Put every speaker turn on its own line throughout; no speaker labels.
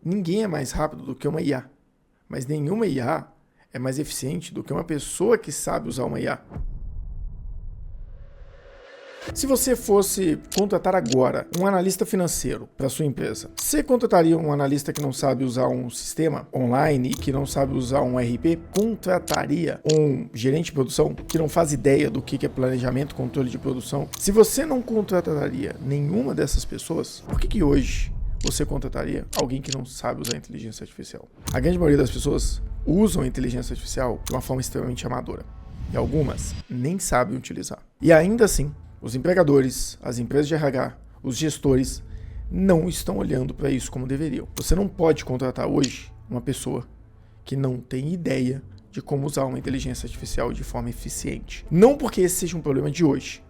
Ninguém é mais rápido do que uma IA, mas nenhuma IA é mais eficiente do que uma pessoa que sabe usar uma IA. Se você fosse contratar agora um analista financeiro para sua empresa, você contrataria um analista que não sabe usar um sistema online, que não sabe usar um ERP? Contrataria um gerente de produção que não faz ideia do que é planejamento, controle de produção? Se você não contrataria nenhuma dessas pessoas, por que hoje você contrataria alguém que não sabe usar inteligência artificial? A grande maioria das pessoas usam a inteligência artificial de uma forma extremamente amadora. E algumas nem sabem utilizar. E ainda assim, os empregadores, as empresas de RH, os gestores não estão olhando para isso como deveriam. Você não pode contratar hoje uma pessoa que não tem ideia de como usar uma inteligência artificial de forma eficiente. Não porque esse seja um problema de hoje,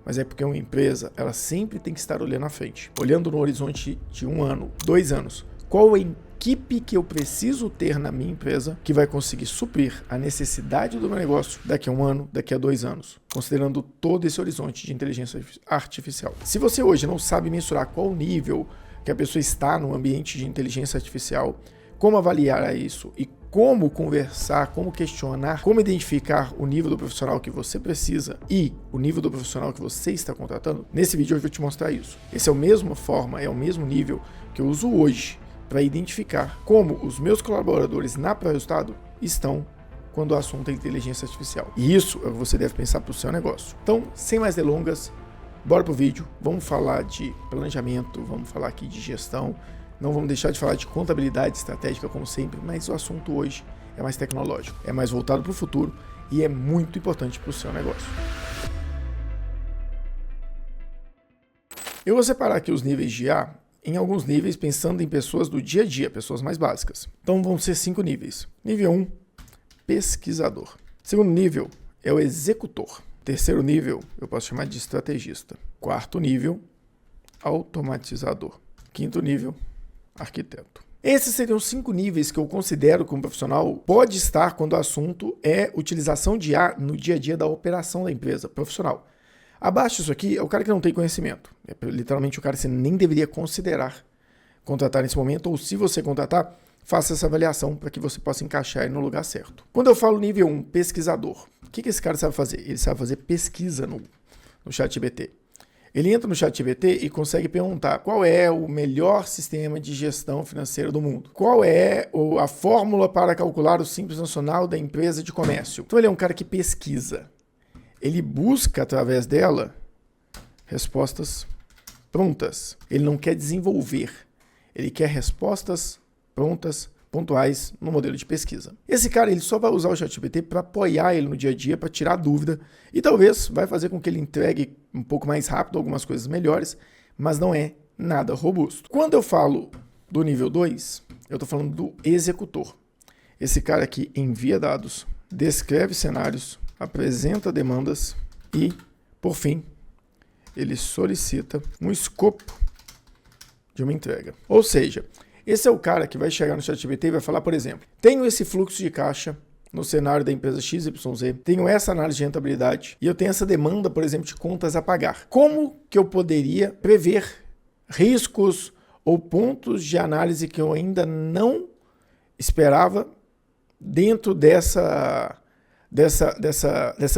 mas é porque uma empresa ela sempre tem que estar olhando à frente, olhando no horizonte de 1 ano, 2 anos. Qual a equipe que eu preciso ter na minha empresa que vai conseguir suprir a necessidade do meu negócio daqui a 1 ano, daqui a 2 anos, considerando todo esse horizonte de inteligência artificial. Se você hoje não sabe mensurar qual nível que a pessoa está no ambiente de inteligência artificial, como avaliar isso e como conversar, como questionar, como identificar o nível do profissional que você precisa e o nível do profissional que você está contratando, nesse vídeo eu vou te mostrar isso. Esse é a mesma forma, é o mesmo nível que eu uso hoje para identificar como os meus colaboradores na pré-resultado estão quando o assunto é inteligência artificial. E isso é o que você deve pensar para o seu negócio. Então, sem mais delongas, bora pro vídeo. Vamos falar de planejamento, vamos falar aqui de gestão. Não vamos deixar de falar de contabilidade estratégica, como sempre, mas o assunto hoje é mais tecnológico, é mais voltado para o futuro e é muito importante para o seu negócio. Eu vou separar aqui os níveis de IA em alguns níveis, pensando em pessoas do dia a dia, pessoas mais básicas. Então vão ser 5 níveis. Nível 1, pesquisador. Segundo nível é o executor. Terceiro nível, eu posso chamar de estrategista. Quarto nível, automatizador. Quinto nível, arquiteto. Esses seriam 5 níveis que eu considero que um profissional pode estar quando o assunto é utilização de IA no dia a dia da operação da empresa profissional. Abaixo disso aqui é o cara que não tem conhecimento. É literalmente o cara que você nem deveria considerar contratar nesse momento, ou se você contratar, faça essa avaliação para que você possa encaixar ele no lugar certo. Quando eu falo nível 1, pesquisador, o que esse cara sabe fazer? Ele sabe fazer pesquisa no ChatGPT. Ele entra no ChatGPT e consegue perguntar qual é o melhor sistema de gestão financeira do mundo. Qual é a fórmula para calcular o Simples Nacional da empresa de comércio. Então ele é um cara que pesquisa. Ele busca, através dela, respostas prontas. Ele não quer desenvolver. Ele quer respostas prontas, pontuais, no modelo de pesquisa. Esse cara ele só vai usar o ChatGPT para apoiar ele no dia a dia, para tirar dúvida, e talvez vai fazer com que ele entregue um pouco mais rápido algumas coisas melhores, mas não é nada robusto. Quando eu falo do nível 2, eu estou falando do executor. Esse cara aqui envia dados, descreve cenários, apresenta demandas e, por fim, ele solicita um escopo de uma entrega. Ou seja, esse é o cara que vai chegar no ChatGPT e vai falar, por exemplo, tenho esse fluxo de caixa no cenário da empresa XYZ, tenho essa análise de rentabilidade e eu tenho essa demanda, por exemplo, de contas a pagar. Como que eu poderia prever riscos ou pontos de análise que eu ainda não esperava dentro dessa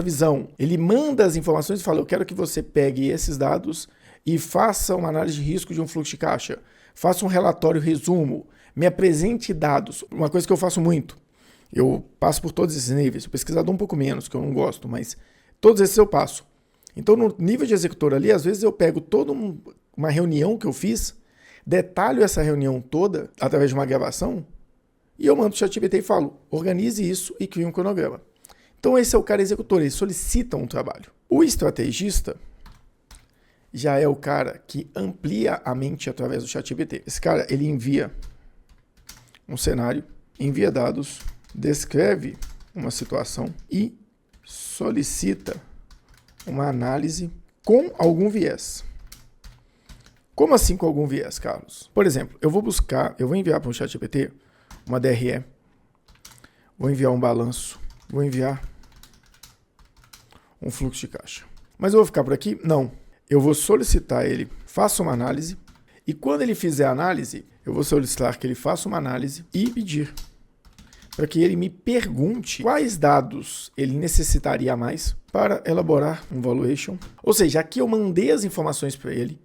visão? Ele manda as informações e fala, eu quero que você pegue esses dados e faça uma análise de risco de um fluxo de caixa, faça um relatório resumo, me apresente dados. Uma coisa que eu faço muito, eu passo por todos esses níveis, o pesquisador um pouco menos, que eu não gosto, mas todos esses eu passo. Então no nível de executor ali, às vezes eu pego toda uma reunião que eu fiz, detalho essa reunião toda através de uma gravação e eu mando o ChatGPT e falo, organize isso e crie um cronograma. Então esse é o cara executor, ele solicita um trabalho. O estrategista já é o cara que amplia a mente através do ChatGPT. Esse cara, ele envia um cenário, envia dados, descreve uma situação e solicita uma análise com algum viés. Como assim com algum viés, Carlos? Por exemplo, eu vou enviar para o ChatGPT uma DRE, vou enviar um balanço, vou enviar um fluxo de caixa. Mas eu vou ficar por aqui? Não. Eu vou solicitar ele, faça uma análise, e quando ele fizer a análise, eu vou solicitar que ele faça uma análise e pedir para que ele me pergunte quais dados ele necessitaria mais para elaborar um valuation. Ou seja, aqui eu mandei as informações para ele,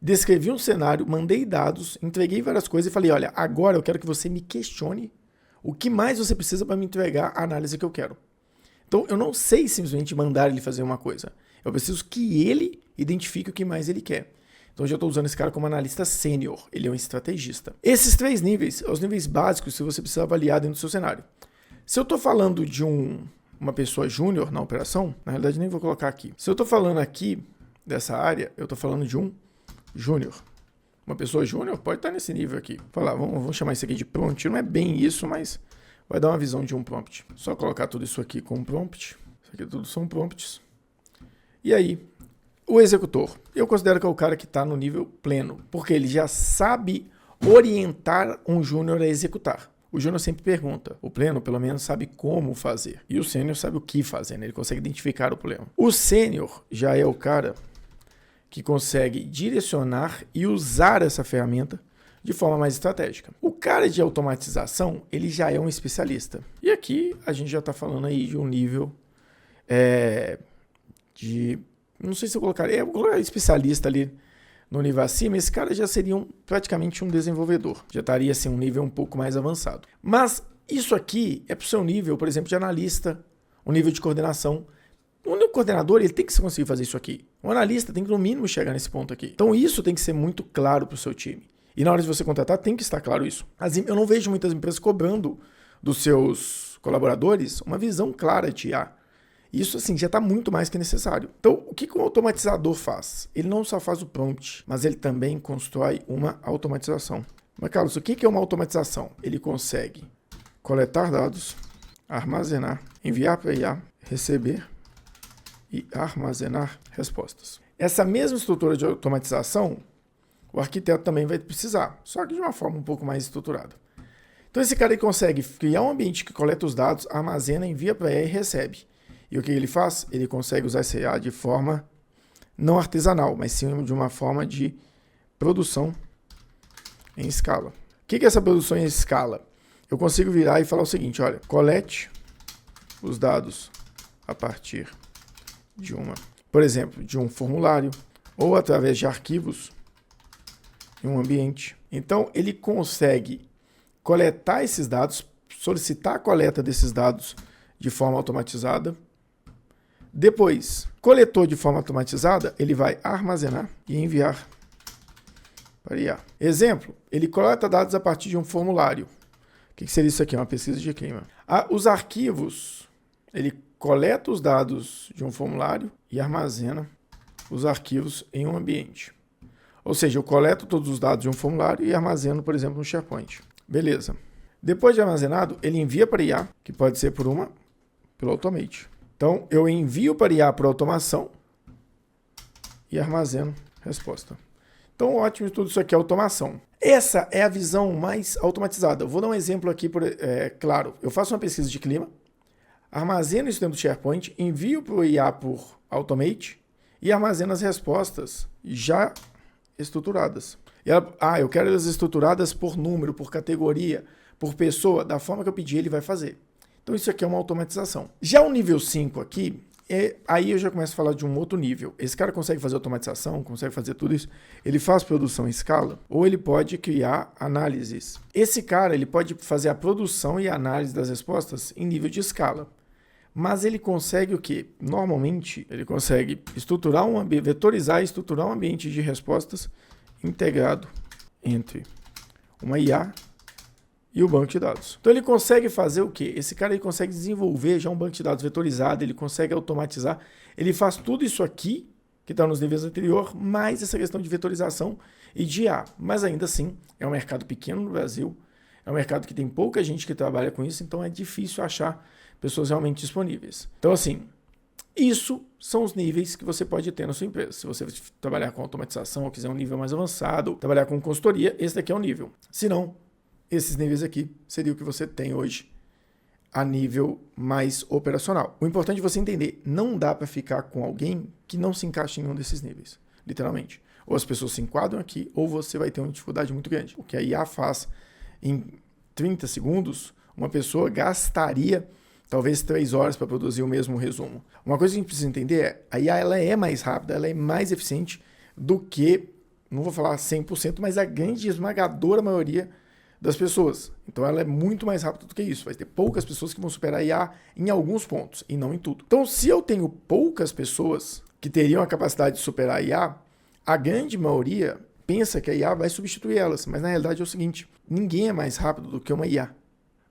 descrevi um cenário, mandei dados, entreguei várias coisas e falei, olha, agora eu quero que você me questione o que mais você precisa para me entregar a análise que eu quero. Então, eu não sei simplesmente mandar ele fazer uma coisa. Eu preciso que ele identifique o que mais ele quer. Então, eu já estou usando esse cara como analista sênior. Ele é um estrategista. Esses 3 níveis são os níveis básicos que você precisa avaliar dentro do seu cenário. Se eu estou falando de uma pessoa júnior na operação, na realidade nem vou colocar aqui. Se eu estou falando aqui dessa área, eu estou falando de um júnior. Uma pessoa júnior pode estar nesse nível aqui. Falar, vamos chamar isso aqui de prompt. Não é bem isso, mas vai dar uma visão de um prompt. Só colocar tudo isso aqui como prompt. Isso aqui tudo são prompts. E aí, o executor. Eu considero que é o cara que está no nível pleno, porque ele já sabe orientar um júnior a executar. O júnior sempre pergunta. O pleno, pelo menos, sabe como fazer. E o sênior sabe o que fazer, né? Ele consegue identificar o problema. O sênior já é o cara que consegue direcionar e usar essa ferramenta de forma mais estratégica. O cara de automatização, ele já é um especialista. E aqui a gente já está falando aí de um nível não sei se eu colocaria especialista ali no nível acima, esse cara já seria praticamente um desenvolvedor. Já estaria assim, um nível um pouco mais avançado. Mas isso aqui é para o seu nível, por exemplo, de analista, um nível de coordenação. O coordenador ele tem que conseguir fazer isso aqui. O analista tem que, no mínimo, chegar nesse ponto aqui. Então, isso tem que ser muito claro para o seu time. E na hora de você contratar, tem que estar claro isso. Eu não vejo muitas empresas cobrando dos seus colaboradores uma visão clara de IA. Isso, assim, já está muito mais que necessário. Então, o que um automatizador faz? Ele não só faz o prompt, mas ele também constrói uma automatização. Mas, Carlos, o que é uma automatização? Ele consegue coletar dados, armazenar, enviar para a IA, receber e armazenar respostas. Essa mesma estrutura de automatização, o arquiteto também vai precisar, só que de uma forma um pouco mais estruturada. Então, esse cara ele consegue criar um ambiente que coleta os dados, armazena, envia para a IA e recebe. E o que ele faz? Ele consegue usar essa IA de forma não artesanal, mas sim de uma forma de produção em escala. O que é essa produção em escala? Eu consigo virar e falar o seguinte, olha, colete os dados a partir de por exemplo, de um formulário ou através de arquivos em um ambiente. Então, ele consegue coletar esses dados, solicitar a coleta desses dados de forma automatizada. Depois, coletou de forma automatizada, ele vai armazenar e enviar para IA. Exemplo, ele coleta dados a partir de um formulário. O que seria isso aqui? Uma pesquisa de clima. Os arquivos, ele coleta os dados de um formulário e armazena os arquivos em um ambiente. Ou seja, eu coleto todos os dados de um formulário e armazeno, por exemplo, no SharePoint. Beleza. Depois de armazenado, ele envia para IA, que pode ser pelo Automate. Então, eu envio para IA por automação e armazeno resposta. Então, ótimo, tudo isso aqui é automação. Essa é a visão mais automatizada. Eu vou dar um exemplo aqui, claro. Eu faço uma pesquisa de clima, armazeno isso dentro do SharePoint, envio para o IA por Automate e armazeno as respostas já estruturadas. Eu quero elas estruturadas por número, por categoria, por pessoa, da forma que eu pedi, ele vai fazer. Então, isso aqui é uma automatização. Já o nível 5 aqui, aí eu já começo a falar de um outro nível. Esse cara consegue fazer automatização, consegue fazer tudo isso. Ele faz produção em escala ou ele pode criar análises. Esse cara ele pode fazer a produção e a análise das respostas em nível de escala. Mas ele consegue o quê? Normalmente, ele consegue vetorizar e estruturar um ambiente de respostas integrado entre uma IA e o banco de dados. Então ele consegue fazer o quê? Esse cara ele consegue desenvolver já um banco de dados vetorizado, ele consegue automatizar, ele faz tudo isso aqui, que está nos níveis anteriores, mais essa questão de vetorização e de IA. Mas ainda assim, é um mercado pequeno no Brasil, é um mercado que tem pouca gente que trabalha com isso, então é difícil achar pessoas realmente disponíveis. Então assim, isso são os níveis que você pode ter na sua empresa. Se você trabalhar com automatização ou quiser um nível mais avançado, trabalhar com consultoria, esse daqui é o nível. Se não, esses níveis aqui seria o que você tem hoje a nível mais operacional. O importante é você entender, não dá para ficar com alguém que não se encaixa em nenhum desses níveis, literalmente. Ou as pessoas se enquadram aqui, ou você vai ter uma dificuldade muito grande. O que a IA faz em 30 segundos, uma pessoa gastaria talvez 3 horas para produzir o mesmo resumo. Uma coisa que a gente precisa entender é, a IA ela é mais rápida, ela é mais eficiente do que, não vou falar 100%, mas a grande esmagadora maioria das pessoas. Então ela é muito mais rápida do que isso. Vai ter poucas pessoas que vão superar a IA em alguns pontos e não em tudo. Então se eu tenho poucas pessoas que teriam a capacidade de superar a IA, a grande maioria pensa que a IA vai substituir elas, mas na realidade é o seguinte, ninguém é mais rápido do que uma IA,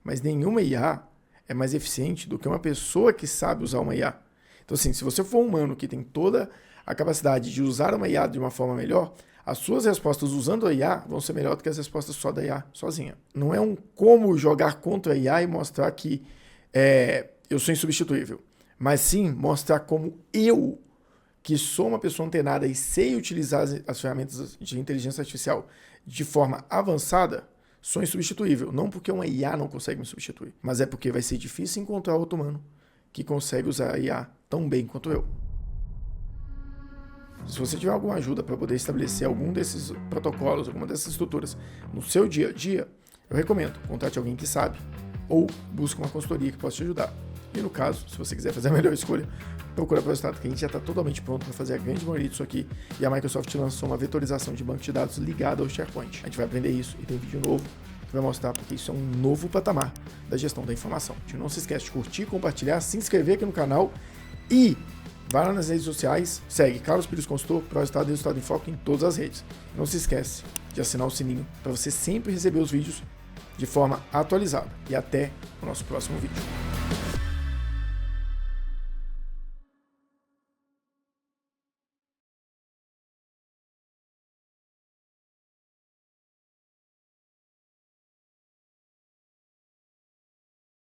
mas nenhuma IA é mais eficiente do que uma pessoa que sabe usar uma IA. Então assim, se você for um humano que tem toda a capacidade de usar uma IA de uma forma melhor, as suas respostas usando a IA vão ser melhor do que as respostas só da IA sozinha. Não é um como jogar contra a IA e mostrar que eu sou insubstituível, mas sim mostrar como eu, que sou uma pessoa antenada e sei utilizar as ferramentas de inteligência artificial de forma avançada, sou insubstituível. Não porque uma IA não consegue me substituir, mas é porque vai ser difícil encontrar outro humano que consegue usar a IA tão bem quanto eu. Se você tiver alguma ajuda para poder estabelecer algum desses protocolos, alguma dessas estruturas no seu dia a dia, eu recomendo, contrate alguém que sabe ou busque uma consultoria que possa te ajudar. E no caso, se você quiser fazer a melhor escolha, procura pelo Prostato, que a gente já está totalmente pronto para fazer a grande maioria disso aqui. E a Microsoft lançou uma vetorização de banco de dados ligada ao SharePoint. A gente vai aprender isso e tem vídeo novo que vai mostrar porque isso é um novo patamar da gestão da informação. A gente não se esquece de curtir, compartilhar, se inscrever aqui no canal e vai lá nas redes sociais, segue Carlos Pires Consultor, Prostato e Resultado em Foco em todas as redes. Não se esquece de assinar o sininho para você sempre receber os vídeos de forma atualizada. E até o nosso próximo vídeo.